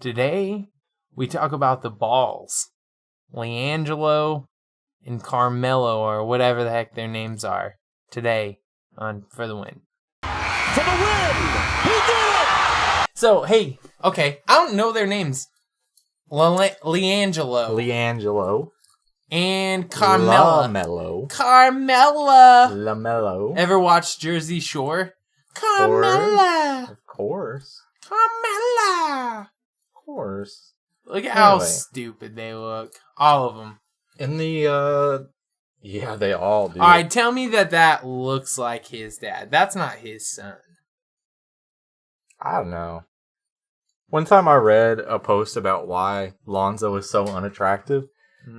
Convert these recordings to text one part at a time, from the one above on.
Today, we talk about the balls. LiAngelo and Carmelo, or whatever the heck their names are, today on For the Win. For the win! He did it! So, hey, okay, I don't know their names. LiAngelo. And Carmella. LaMelo. Ever watched Jersey Shore? Carmella. Of course. Carmella. Of course. Look at how stupid they look. All of them. In the, yeah, they all do. Alright, tell me that looks like his dad. That's not his son. I don't know. One time I read a post about why Lonzo is so unattractive.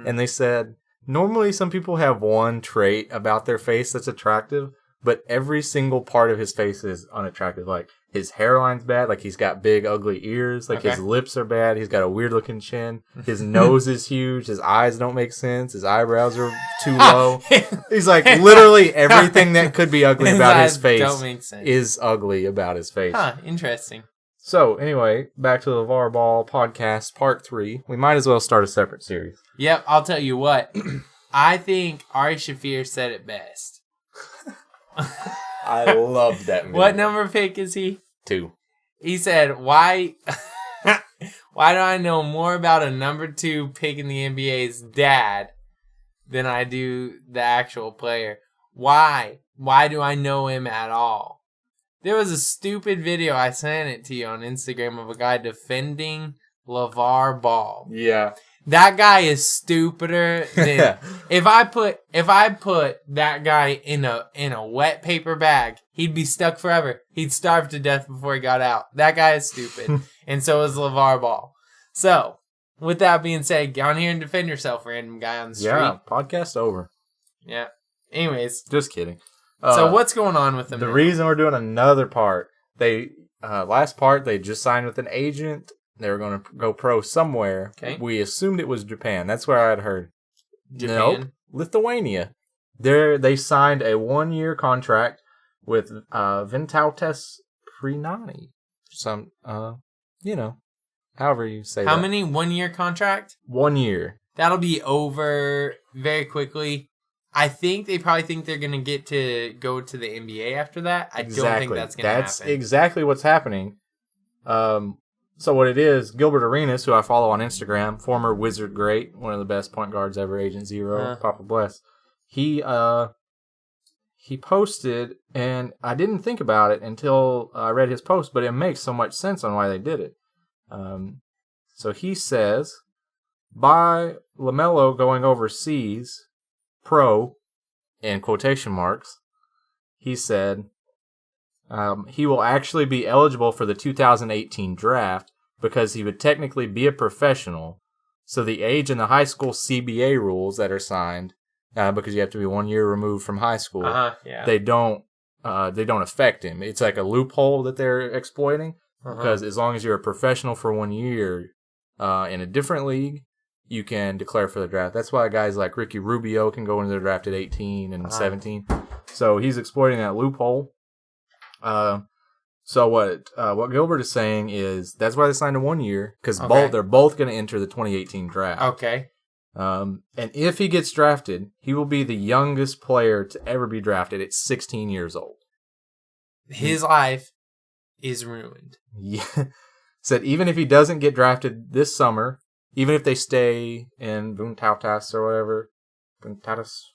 And they said, normally some people have one trait about their face that's attractive, but every single part of his face is unattractive. Like, his hairline's bad, like he's got big, ugly ears, like his lips are bad, he's got a weird-looking chin, his nose is huge, his eyes don't make sense, his eyebrows are too low. He's like, literally everything that could be ugly about his face is ugly about his face. Huh, interesting. So, anyway, back to the LaVar Ball Podcast, Part 3. We might as well start a separate series. Yep, I'll tell you what. I think Ari Shaffir said it best. I love that movie. What number pick is he? 2. He said, why do I know more about a number 2 pick in the NBA's dad than I do the actual player? Why? Why do I know him at all? There was a stupid video, I sent it to you on Instagram, of a guy defending LaVar Ball. Yeah. That guy is stupider than if I put that guy in a wet paper bag, he'd be stuck forever. He'd starve to death before he got out. That guy is stupid. And so is LaVar Ball. So, with that being said, get on here and defend yourself, random guy on the street. Yeah, podcast over. Yeah. Anyways. Just kidding. So what's going on with them? The reason we're doing another part, last part, they just signed with an agent. They were going to go pro somewhere. Okay. We assumed it was Japan. That's where I had heard. Japan? Nope. Lithuania. They signed a 1-year contract with Vytautas Prinani. However you say that. How many 1-year contract? 1 year. That'll be over very quickly. I think they probably think they're going to get to go to the NBA after that. I don't think that's going to happen. That's exactly what's happening. So what it is, Gilbert Arenas, who I follow on Instagram, former Wizard great, one of the best point guards ever, Agent Zero, Papa Bless. He posted, and I didn't think about it until I read his post, but it makes so much sense on why they did it. So he says, by LaMelo going overseas, pro, in quotation marks, he said, he will actually be eligible for the 2018 draft because he would technically be a professional. So the age and the high school CBA rules that are signed, because you have to be 1 year removed from high school, they don't affect him. It's like a loophole that they're exploiting because as long as you're a professional for 1 year in a different league, you can declare for the draft. That's why guys like Ricky Rubio can go into the draft at 18 and 17. So he's exploiting that loophole. So what Gilbert is saying is that's why they signed a 1 year, because they're both going to enter the 2018 draft. Okay. And if he gets drafted, he will be the youngest player to ever be drafted at 16 years old. His life is ruined. Yeah. Said even if he doesn't get drafted this summer, even if they stay in Vytautas or whatever, Vytautas,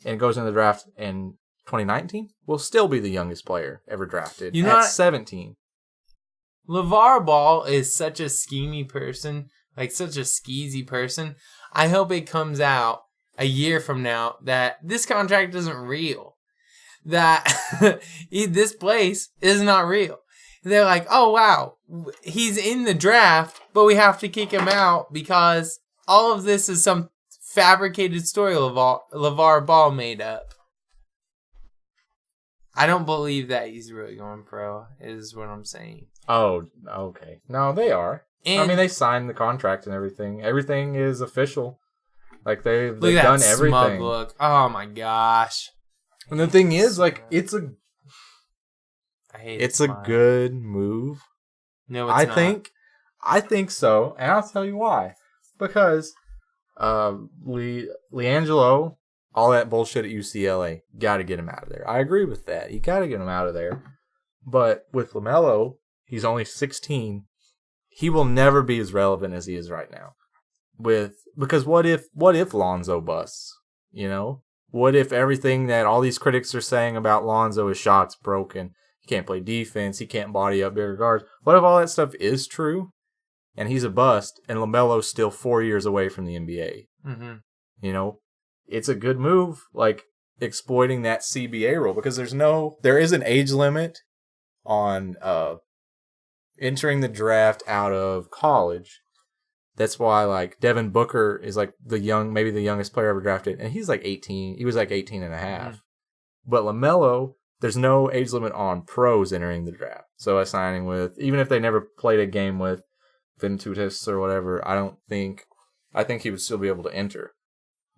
and goes in the draft in 2019, will still be the youngest player ever drafted at 17. LaVar Ball is such a schemy person, like such a skeezy person. I hope it comes out a year from now that this contract isn't real. That this place is not real. They're like, oh, wow, he's in the draft, but we have to kick him out because all of this is some fabricated story LaVar Ball made up. I don't believe that he's really going pro, is what I'm saying. Oh, okay. No, they are. And they signed the contract and everything. Everything is official. Like, they've done everything. Smug look. Oh, my gosh. And the thing is, like, it's a good move No, it's not. I think so, and I'll tell you why. Because LiAngelo, all that bullshit at UCLA, got to get him out of there. I agree with that. You got to get him out of there. But with LaMelo, he's only 16. He will never be as relevant as he is right now. Because what if Lonzo busts? You know? What if everything that all these critics are saying about Lonzo is shots broken? He can't play defense. He can't body up bigger guards. What if all that stuff is true? And he's a bust, and LaMelo's still 4 years away from the NBA. Mm-hmm. You know, it's a good move, like exploiting that CBA rule, because there is an age limit on entering the draft out of college. That's why, like, Devin Booker is like maybe the youngest player ever drafted, and he's like 18. He was like 18 and a half. Mm-hmm. But LaMelo, there's no age limit on pros entering the draft. So signing with, even if they never played a game with Ventutis or whatever, I think he would still be able to enter.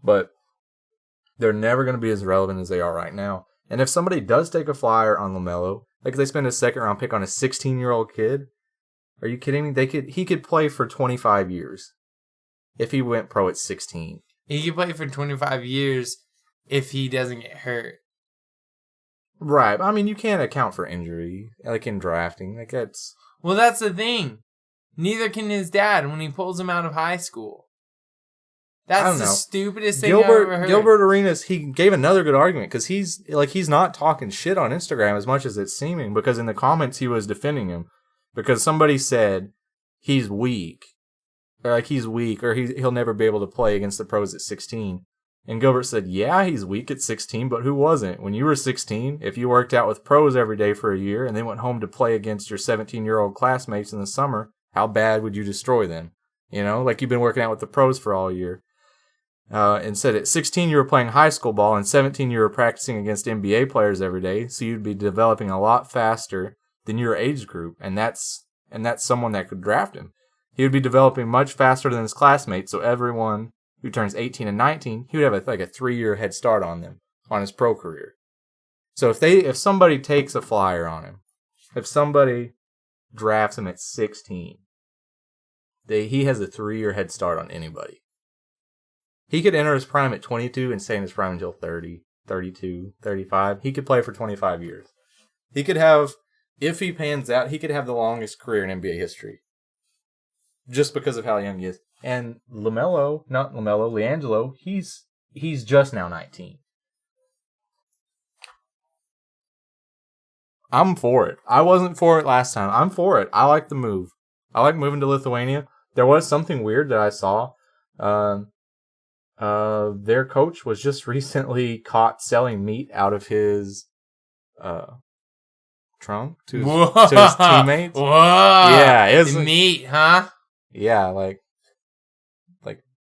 But they're never going to be as relevant as they are right now. And if somebody does take a flyer on LaMelo, like if they spend a second round pick on a 16-year-old kid, are you kidding me? He could play for 25 years if he went pro at 16. He could play for 25 years if he doesn't get hurt. Right. I mean, you can't account for injury, like in drafting. Like that's... Well, that's the thing. Neither can his dad when he pulls him out of high school. That's the stupidest thing I've ever heard. Gilbert Arenas, he gave another good argument, because he's not talking shit on Instagram as much as it's seeming, because in the comments he was defending him. Because somebody said he's weak. Or he'll never be able to play against the pros at 16. And Gilbert said, yeah, he's weak at 16, but who wasn't? When you were 16, if you worked out with pros every day for a year and then went home to play against your 17-year-old classmates in the summer, how bad would you destroy them? You know, like you've been working out with the pros for all year. And said at 16 you were playing high school ball, and 17 you were practicing against NBA players every day, so you'd be developing a lot faster than your age group, and that's someone that could draft him. He would be developing much faster than his classmates, so everyone who turns 18 and 19, he would have a 3-year head start on them, on his pro career. So if somebody takes a flyer on him, if somebody drafts him at 16, he has a 3-year head start on anybody. He could enter his prime at 22 and stay in his prime until 30, 32, 35. He could play for 25 years. He could have, if he pans out, he could have the longest career in NBA history. Just because of how young he is. And LiAngelo, he's just now 19. I'm for it. I wasn't for it last time. I'm for it. I like the move. I like moving to Lithuania. There was something weird that I saw. Their coach was just recently caught selling meat out of his trunk to his teammates. Whoa! Yeah, it's meat, huh? Yeah, like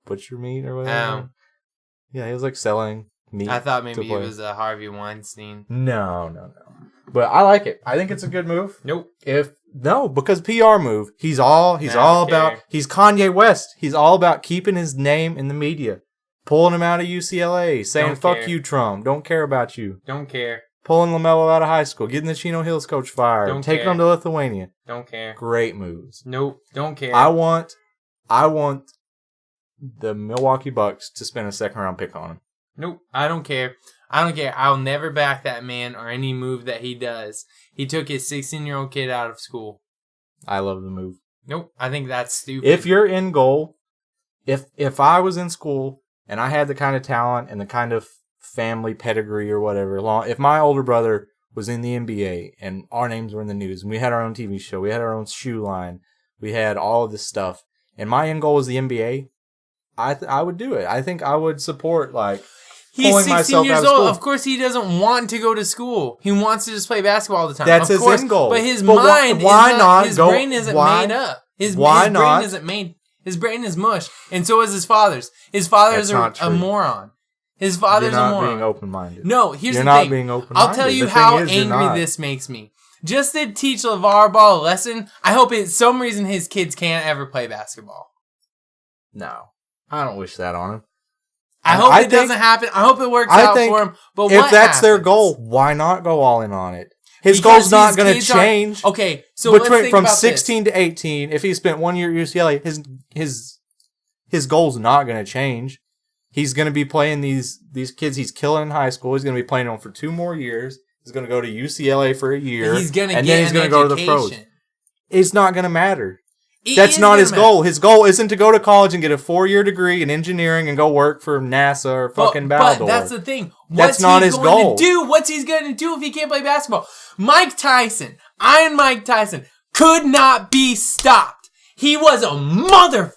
butcher meat or whatever. Yeah, he was like selling meat. I thought maybe it was Harvey Weinstein. No. But I like it. I think it's a good move. Nope. Because PR move. He's Kanye West. He's all about keeping his name in the media. Pulling him out of UCLA, saying, fuck you, Trump. Don't care about you. Don't care. Pulling LaMelo out of high school. Getting the Chino Hills coach fired. Taking him to Lithuania. Don't care. Great moves. Nope. Don't care. I want the Milwaukee Bucks to spend a second-round pick on him. Nope. I don't care. I'll never back that man or any move that he does. He took his 16-year-old kid out of school. I love the move. Nope. I think that's stupid. If you're in goal, if I was in school and I had the kind of talent and the kind of family pedigree or whatever, if my older brother was in the NBA and our names were in the news and we had our own TV show, we had our own shoe line, we had all of this stuff, and my end goal was the NBA, I would do it. I think I would support, he's 16 years old. Of course he doesn't want to go to school. He wants to just play basketball all the time. That's his end goal. But his brain isn't made up. His brain is mush. And so is his father's. His father's a moron. His father's a moron. You're not being open-minded. No, here's the thing. You're not being open-minded. I'll tell you how angry this makes me. Just to teach LeVar Ball a lesson, I hope it's some reason his kids can't ever play basketball. No. I don't wish that on him. I hope it doesn't happen. I hope it works out for him. But if that's their goal, why not go all in on it? His goal's not going to change. Okay, so let's think from about 16 to 18, if he spent 1 year at UCLA, his goal's not going to change. He's going to be playing these kids he's killing in high school. He's going to be playing them for 2 more years. He's going to go to UCLA for a year. He's going to get then he's going to go to the pros. It's not going to matter. That's not his goal. His goal isn't to go to college and get a 4-year degree in engineering and go work for NASA or fucking Battlegrounds. But that's the thing. That's not his goal. What's he going to do if he can't play basketball? Mike Tyson, Iron Mike Tyson, could not be stopped. He was a mother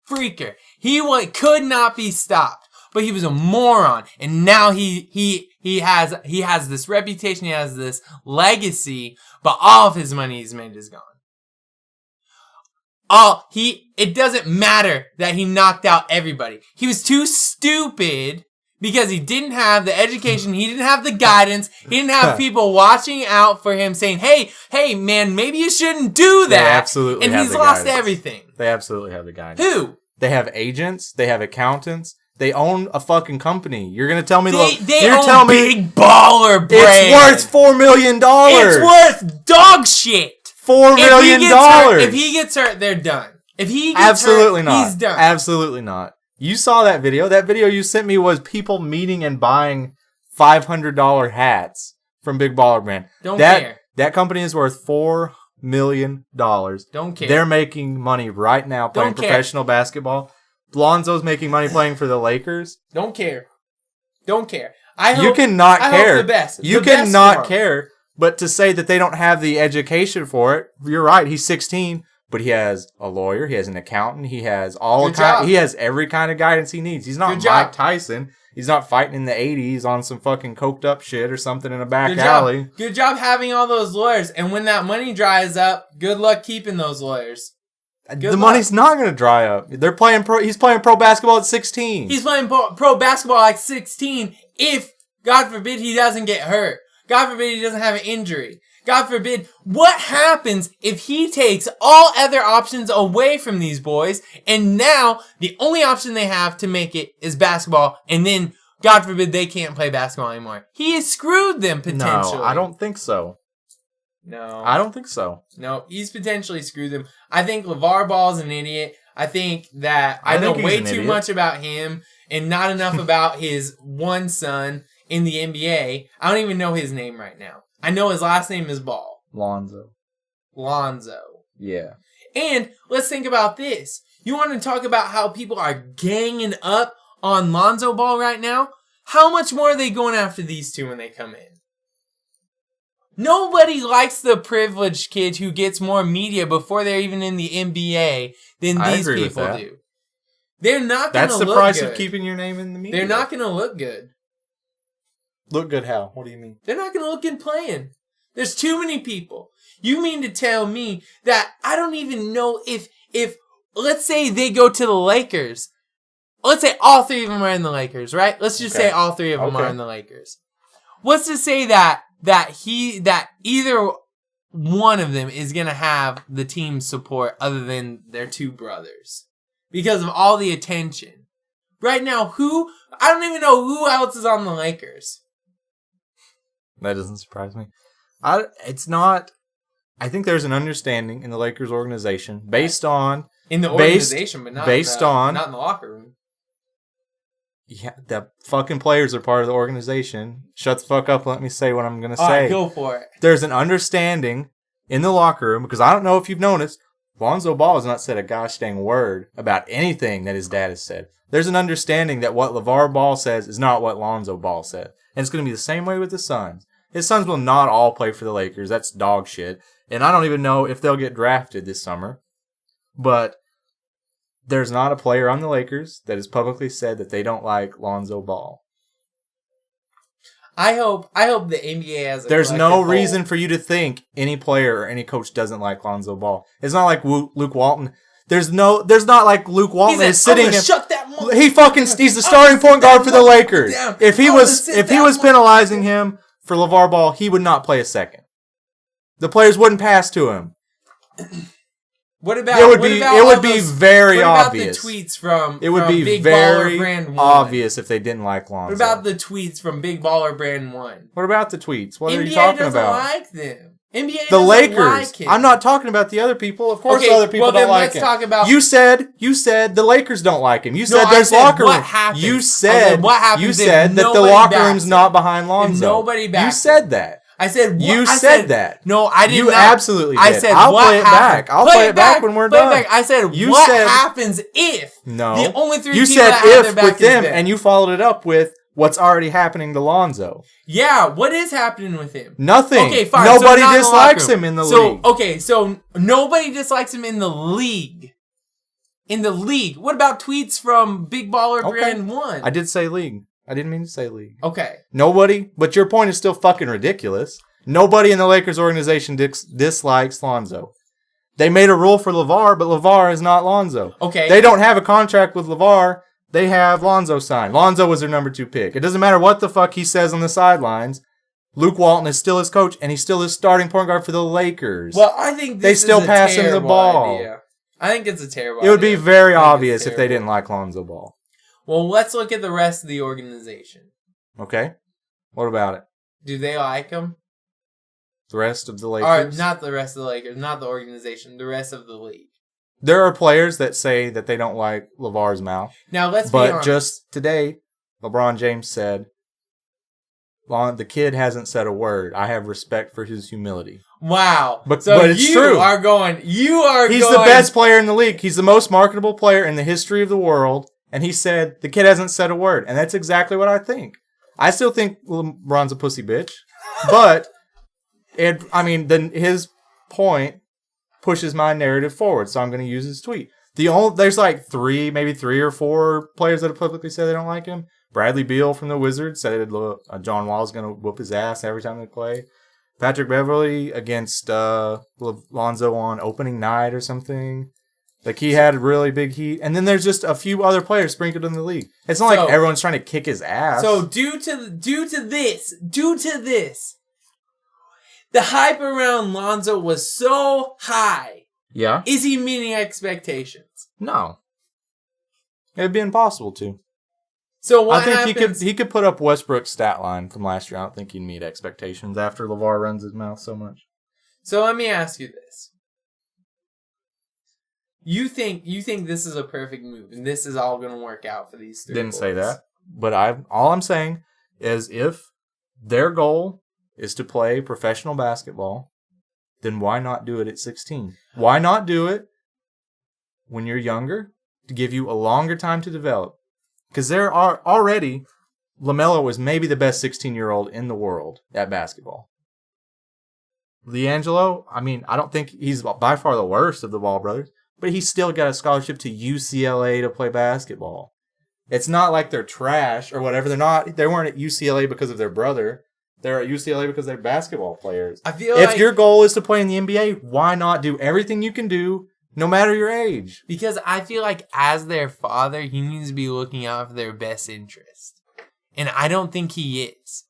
freaker. He could not be stopped. But he was a moron, and now he has this reputation. He has this legacy, but all of his money he's made is gone. It doesn't matter that he knocked out everybody. He was too stupid because he didn't have the education. He didn't have the guidance. He didn't have people watching out for him saying, hey, man, maybe you shouldn't do that. They absolutely and have he's the lost guidance. everything. They absolutely have the guidance. Who? They have agents. They have accountants. They own a fucking company. You're going to tell me... They own big baller brand. It's worth $4 million. It's worth dog shit. $4 million. If he gets hurt, they're done. If he gets Absolutely hurt, not. he's done. Absolutely not. You saw that video. That video you sent me was people meeting and buying $500 hats from Big Baller Brand. Don't care. That company is worth $4 million. Don't care. They're making money right now playing professional basketball. Lonzo's making money playing for the Lakers. Don't care. Don't care. I hope, you cannot care. Hope the best. You cannot care. But to say that they don't have the education for it, you're right. He's 16, but he has a lawyer. He has an accountant. He has he has every kind of guidance he needs. He's not Mike Tyson. He's not fighting in the 80s on some fucking coked up shit or something in a back alley. Good job having all those lawyers. And when that money dries up, good luck keeping those lawyers. The money's not going to dry up. They're playing pro. He's playing pro basketball at 16. He's playing pro basketball at 16 if, God forbid, he doesn't get hurt. God forbid he doesn't have an injury. God forbid. What happens if he takes all other options away from these boys and now the only option they have to make it is basketball and then, God forbid, they can't play basketball anymore? He has screwed them potentially. No, I don't think so. No. I don't think so. No, he's potentially screwed them. I think LeVar Ball's an idiot. I think that I know way too much about him and not enough about his one son in the NBA. I don't even know his name right now. I know his last name is Ball. Lonzo. Yeah. And let's think about this. You want to talk about how people are ganging up on Lonzo Ball right now? How much more are they going after these two when they come in? Nobody likes the privileged kid who gets more media before they're even in the NBA than these people do. They're not going to look good. That's the price of keeping your name in the media. They're not going to look good. Look good how? What do you mean? They're not going to look good playing. There's too many people. You mean to tell me that I don't even know if let's say they go to the Lakers. Let's say all three of them are in the Lakers, right? Let's just say all three of them are in the Lakers. What's to say that either one of them is going to have the team's support other than their two brothers because of all the attention. Right now, I don't even know who else is on the Lakers. That doesn't surprise me. I think there's an understanding in the Lakers organization based on... In the organization, but not in the locker room. Yeah, the fucking players are part of the organization. Shut the fuck up and let me say what I'm going to say. All right, go for it. There's an understanding in the locker room, because I don't know if you've noticed, Lonzo Ball has not said a gosh dang word about anything that his dad has said. There's an understanding that what LeVar Ball says is not what Lonzo Ball said. And it's going to be the same way with the Suns. His sons will not all play for the Lakers. That's dog shit. And I don't even know if they'll get drafted this summer. But there's not a player on the Lakers that has publicly said that they don't like Lonzo Ball. I hope the NBA has There's no reason for you to think any player or any coach doesn't like Lonzo Ball. It's not like Luke Walton. There's not like Luke Walton is sitting. Shut that he's the starting point guard for the Lakers. If he was penalizing him for LeVar Ball, he would not play a second. The players wouldn't pass to him. What about it would be very obvious. What about the tweets from It would be Big very Baller Brand 1? obvious if they didn't like Lonzo. What about the tweets from Big Baller Brand 1? What about the tweets? What are you NBA talking doesn't about? like them. NBA The doesn't Lakers. like him. I'm not talking about the other people. Of course, Okay, other people well, don't then like let's him. talk about- You said the Lakers don't like him. You said No, there's I said locker what room. happens. You I said said what happens You if said that the nobody locker backs room's him. not behind Lonzo. If nobody You backs said that. I said You I said that. No, I didn't. You absolutely did. I said I'll what play it happened. back. I'll play it back when we're play done. It back. I said You what said- happens if No. the only three You people said that have if their with back is them, them. and you followed it up with what's already happening to Lonzo. Yeah, what is happening with him? Nothing. Okay, fine. Nobody so not in the locker dislikes room. him in the So league. okay, so nobody dislikes him in the league. In the league. What about tweets from Big Baller Brand 1? I did say league. I didn't mean to say league. Okay. Nobody, but your point is still fucking ridiculous. Nobody in the Lakers organization dislikes Lonzo. They made a rule for LeVar, but LeVar is not Lonzo. Okay. They don't have a contract with LeVar. They have Lonzo signed. Lonzo was their number 2 pick. It doesn't matter what the fuck he says on the sidelines. Luke Walton is still his coach, and he's still his starting point guard for the Lakers. Well, I think They this still is a pass him the terrible ball. idea. I think it's a terrible It would be idea. very I think it's obvious if they terrible. didn't like Lonzo Ball. Well, let's look at the rest of the organization. Okay? What about it? Do they like him? The rest of the Or Lakers? not the rest of the Lakers, not the organization, the rest of the league. There are players that say that they don't like LeVar's mouth. Now, let's be But honest. just today, LeBron James said, the kid hasn't said a word. I have respect for his humility. Wow. But it's you true. He's the best player in the league. He's the most marketable player in the history of the world. And he said, the kid hasn't said a word. And that's exactly what I think. I still think LeBron's a pussy bitch. But, his point pushes my narrative forward. So I'm going to use his tweet. There's like maybe three or four players that have publicly said they don't like him. Bradley Beal from the Wizards said John Wall's going to whoop his ass every time they play. Patrick Beverley against Lonzo on opening night or something. Like, he had really big heat. And then there's just a few other players sprinkled in the league. It's not like everyone's trying to kick his ass. So due to this, the hype around Lonzo was so high. Yeah. Is he meeting expectations? No. It'd be impossible to. So what I think happens? he could put up Westbrook's stat line from last year. I don't think he'd meet expectations after LeVar runs his mouth so much. So let me ask you this. You think this is a perfect move and this is all going to work out for these three Didn't boys? say that. But all I'm saying is if their goal is to play professional basketball, then why not do it at 16? Why not do it when you're younger to give you a longer time to develop? Because there are already, LaMelo was maybe the best 16-year-old in the world at basketball. LiAngelo, I don't think he's by far the worst of the Ball brothers, but he's still got a scholarship to UCLA to play basketball. It's not like they're trash or whatever. They weren't at UCLA because of their brother. They're at UCLA because they're basketball players. I feel if your goal is to play in the NBA, why not do everything you can do, no matter your age? Because I feel like as their father, he needs to be looking out for their best interest. And I don't think he is.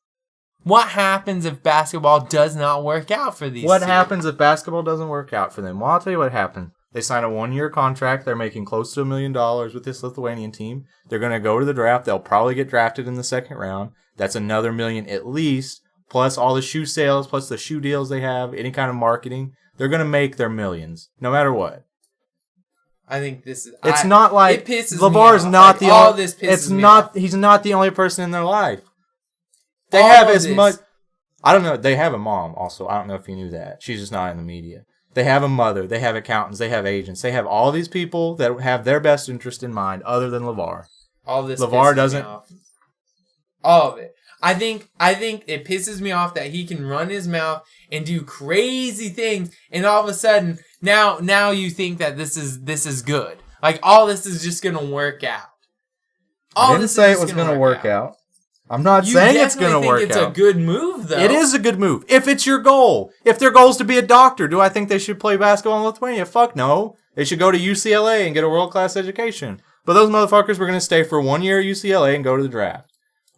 What happens if basketball does not work out for these What two? happens if basketball doesn't work out for them? Well, I'll tell you what happened. They sign a 1-year contract. They're making close to $1 million with this Lithuanian team. They're going to go to the draft. They'll probably get drafted in the second round. That's another $1 million at least, plus all the shoe sales, plus the shoe deals they have, any kind of marketing. They're going to make their millions, no matter what. I think this is... It's not like it pisses LeVar is me off. not Like, the all only... this pisses me off. He's not the only person in their life. They All have of as this. much... I don't know. They have a mom also. I don't know if you knew that. She's just not in the media. They have a mother. They have accountants. They have agents. They have all these people that have their best interest in mind other than LeVar. All this LeVar pisses doesn't... me off. All of it. I think it pisses me off that he can run his mouth and do crazy things, and all of a sudden now you think that this is good. Like all this is just gonna work out. I didn't say it was gonna work out. I'm not saying it's gonna work out. It's a good move, though. It is a good move. If it's your goal. If their goal is to be a doctor, do I think they should play basketball in Lithuania? Fuck no. They should go to UCLA and get a world-class education. But those motherfuckers were going to stay for 1 year at UCLA and go to the draft.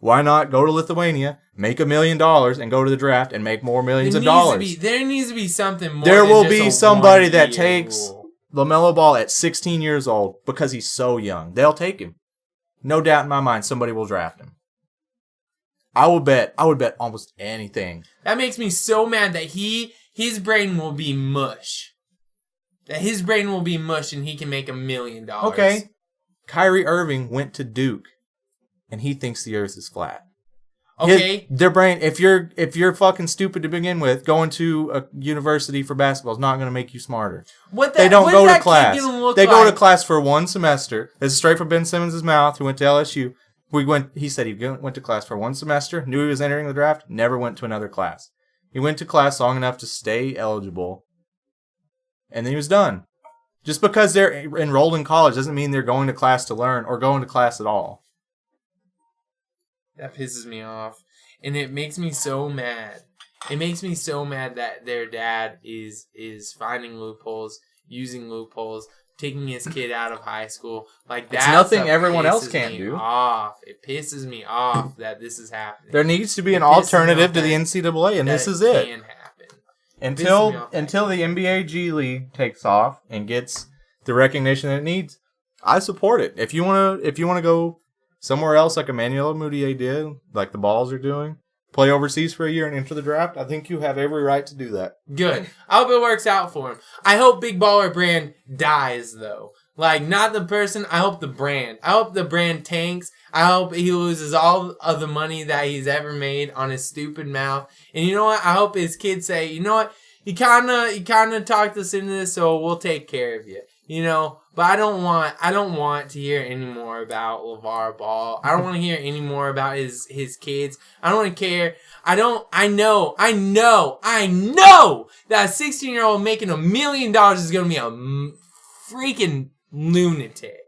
Why not go to Lithuania, make $1 million, and go to the draft and make more millions of dollars? There needs to be something more. There than will just be a somebody that 1 year takes rule. LaMelo Ball at 16 years old because he's so young. They'll take him. No doubt in my mind somebody will draft him. I would bet almost anything. That makes me so mad that his brain will be mush. That his brain will be mush and he can make $1 million. Okay. Kyrie Irving went to Duke and he thinks the earth is flat. Okay. Their brain, if you're fucking stupid to begin with, going to a university for basketball is not going to make you smarter. They don't go to class. They go to class for 1 semester. This is straight from Ben Simmons' mouth, who went to LSU. He said he went to class for 1 semester, knew he was entering the draft, never went to another class. He went to class long enough to stay eligible, and then he was done. Just because they're enrolled in college doesn't mean they're going to class to learn or going to class at all. That pisses me off. And it makes me so mad. It makes me so mad that their dad is finding loopholes, using loopholes, taking his kid out of high school. Like that. It's nothing everyone else can't do. It pisses me off that this is happening. There needs to be an alternative to the NCAA, and this is it. Can happen. Until the NBA G League takes off and gets the recognition that it needs, I support it. If you want to go somewhere else like Emmanuel Mudiay did, like the Balls are doing, play overseas for a year and enter the draft, I think you have every right to do that. Good. I hope it works out for him. I hope Big Baller Brand dies, though. Like, not the person. I hope the brand. I hope the brand tanks. I hope he loses all of the money that he's ever made on his stupid mouth. And you know what? I hope his kids say, you know what? You kind of talked us into this, so we'll take care of you. You know, but I don't want to hear any more about LeVar Ball. I don't want to hear any more about his kids. I don't want to care. I know that a 16-year-old making $1 million is going to be a freaking lunatic.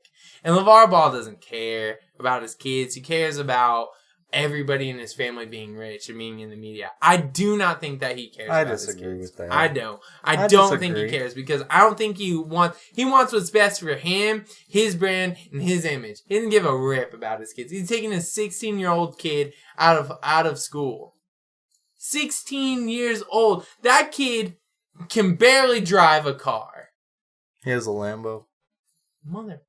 And LeVar Ball doesn't care about his kids. He cares about everybody in his family being rich and being in the media. I do not think that he cares about his kids. I disagree with that. I don't. I don't think he cares because I don't think he wants what's best for him, his brand, and his image. He doesn't give a rip about his kids. He's taking a 16-year-old kid out of school. 16 years old. That kid can barely drive a car. He has a Lambo. Motherfucker.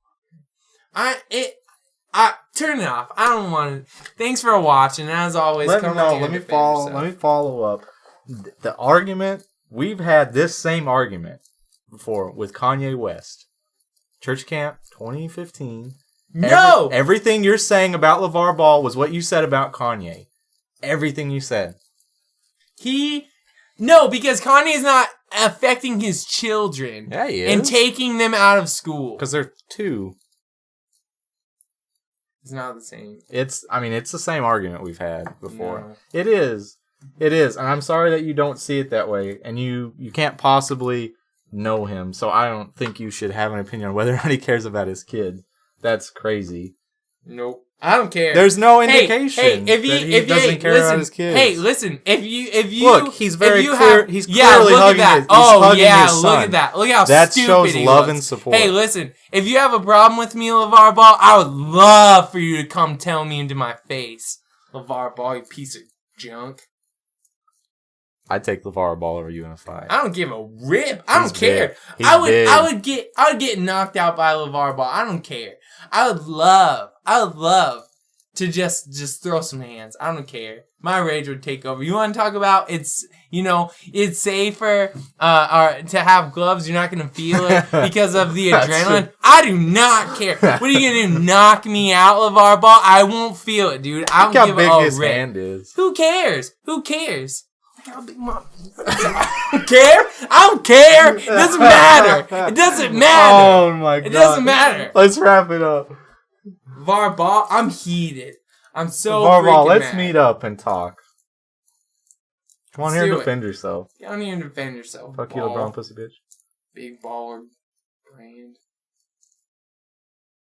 Turn it off. I don't want to. Thanks for watching. As always, let me follow up. The argument, we've had this same argument before with Kanye West. Church Camp 2015. No! Everything you're saying about LeVar Ball was what you said about Kanye. Everything you said. No, because Kanye is not affecting his children. Yeah, he is. And taking them out of school. Because they're 2. It's not the same. It's the same argument we've had before. No. It is. And I'm sorry that you don't see it that way. And you can't possibly know him. So I don't think you should have an opinion on whether or not he cares about his kid. That's crazy. Nope. I don't care. There's no indication that he doesn't care about his kids. Hey, listen. If you look, he's very clear. He's clearly hugging his. Look at that. Look how that stupid shows he love looks. and support. Hey, listen. If you have a problem with me, LeVar Ball, I would love for you to come tell me into my face, LeVar Ball, you piece of junk. I'd take LeVar Ball over you in a fight. I don't give a rip. I don't care. I would get knocked out by LeVar Ball. I don't care. I would love to just throw some hands. I don't care. My rage would take over. You want to talk about it's safer to have gloves. You're not going to feel it because of the adrenaline. I do not care. What are you going to do? Knock me out, LeVar Ball? I won't feel it, dude. I don't give a rip. Look how big his hand is. Who cares? How big I don't care. I don't care. It doesn't matter. It doesn't matter. Oh my god. It doesn't matter. Let's wrap it up. LeVar Ball, I'm heated. I'm so LeVar Ball, let's mad. meet up and talk. Come on here and defend yourself. Get on here and defend yourself. Fuck you, LeBron pussy bitch. Big baller brand.